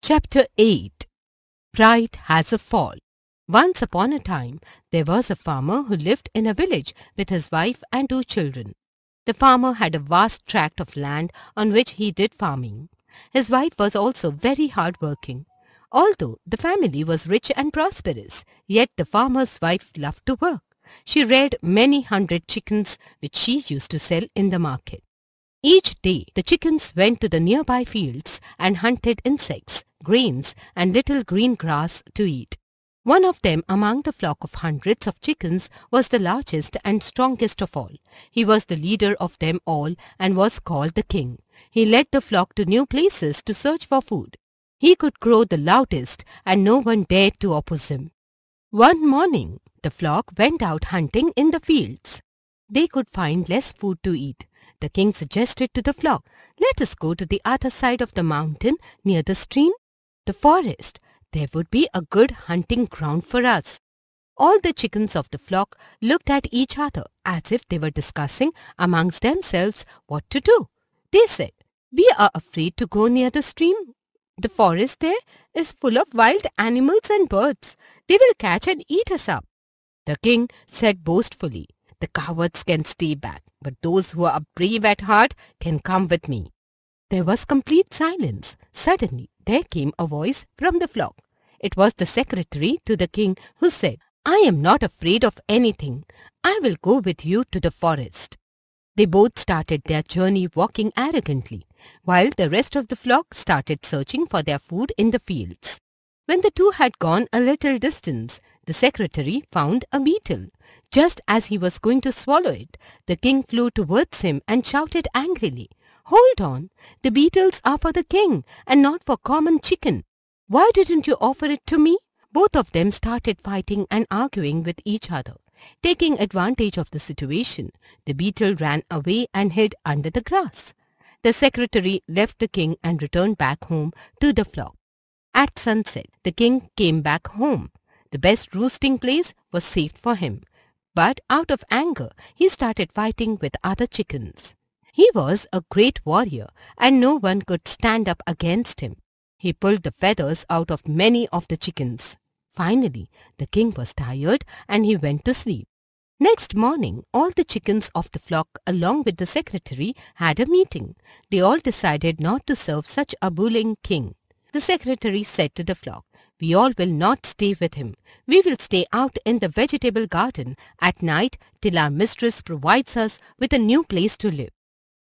Chapter 8. Pride Has a Fall. Once upon a time, there was a farmer who lived in a village with his wife and 2 children. The farmer had a vast tract of land on which he did farming. His wife was also very hard-working. Although the family was rich and prosperous, yet the farmer's wife loved to work. She reared many hundred chickens which she used to sell in the market. Each day the chickens went to the nearby fields and hunted insects, grains, and little green grass to eat. One of them among the flock of hundreds of chickens was the largest and strongest of all. He was the leader of them all and was called the king. He led the flock to new places to search for food. He could crow the loudest and no one dared to oppose him. One morning the flock went out hunting in the fields. They could find less food to eat. The king suggested to the flock, "Let us go to the other side of the mountain near the stream, the forest. There would be a good hunting ground for us." All the chickens of the flock looked at each other as if they were discussing amongst themselves what to do. They said, "We are afraid to go near the stream. The forest there is full of wild animals and birds. They will catch and eat us up." The king said boastfully, "The cowards can stay back, but those who are brave at heart can come with me." There was complete silence. Suddenly there came a voice from the flock. It was the secretary to the king who said, "I am not afraid of anything. I will go with you to the forest." They both started their journey walking arrogantly, while the rest of the flock started searching for their food in the fields. When the two had gone a little distance, the secretary found a beetle. Just as he was going to swallow it, the king flew towards him and shouted angrily, "Hold on! The beetles are for the king and not for common chicken. Why didn't you offer it to me?" Both of them started fighting and arguing with each other. Taking advantage of the situation, the beetle ran away and hid under the grass. The secretary left the king and returned back home to the flock. At sunset, the king came back home. The best roosting place was saved for him. But out of anger, he started fighting with other chickens. He was a great warrior, and no one could stand up against him. He pulled the feathers out of many of the chickens. Finally, the king was tired and he went to sleep. Next morning, all the chickens of the flock, along with the secretary, had a meeting. They all decided not to serve such a bullying king. The secretary said to the flock, "We all will not stay with him. We will stay out in the vegetable garden at night till our mistress provides us with a new place to live."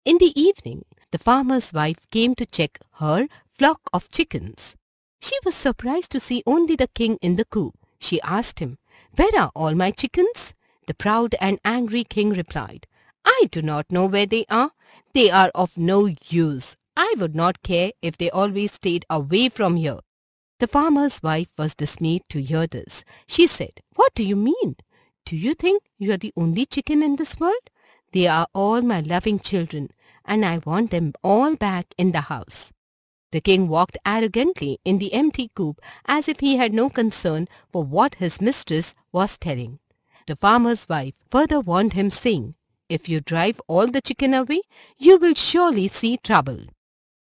In the evening, the farmer's wife came to check her flock of chickens. She was surprised to see only the king in the coop. She asked him, "Where are all my chickens?" The proud and angry king replied, "I do not know where they are. They are of no use. I would not care if they always stayed away from here." The farmer's wife was dismayed to hear this. She said, "What do you mean? Do you think you are the only chicken in this world? They are all my loving children, and I want them all back in the house." The king walked arrogantly in the empty coop as if he had no concern for what his mistress was telling. The farmer's wife further warned him, saying, "If you drive all the chicken away, you will surely see trouble."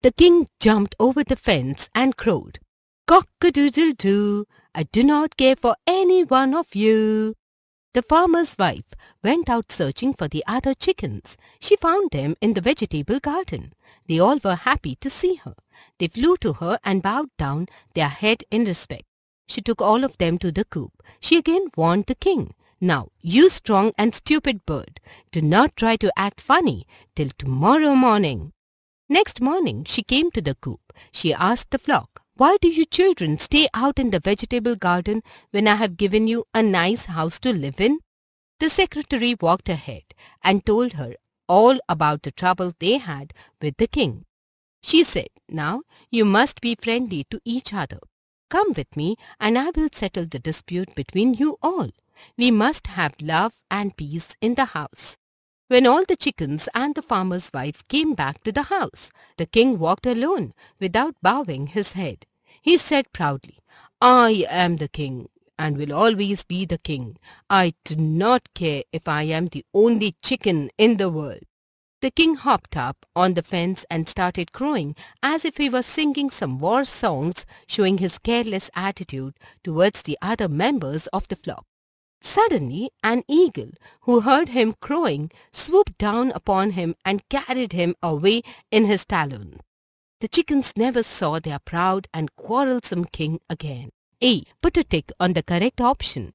The king jumped over the fence and crowed, "Cock-a-doodle-doo, I do not care for any one of you." The farmer's wife went out searching for the other chickens. She found them in the vegetable garden. They all were happy to see her. They flew to her and bowed down their head in respect. She took all of them to the coop. She again warned the king, "Now, you strong and stupid bird, do not try to act funny till tomorrow morning." Next morning she came to the coop. She asked the flock, "Why do you children stay out in the vegetable garden when I have given you a nice house to live in?" The secretary walked ahead and told her all about the trouble they had with the king. She said, "Now you must be friendly to each other. Come with me and I will settle the dispute between you all. We must have love and peace in the house." When all the chickens and the farmer's wife came back to the house, the king walked alone without bowing his head. He said proudly, "I am the king and will always be the king. I do not care if I am the only chicken in the world." The king hopped up on the fence and started crowing as if he was singing some war songs, showing his careless attitude towards the other members of the flock. Suddenly, an eagle, who heard him crowing, swooped down upon him and carried him away in his talons. The chickens never saw their proud and quarrelsome king again. A. Put a tick on the correct option.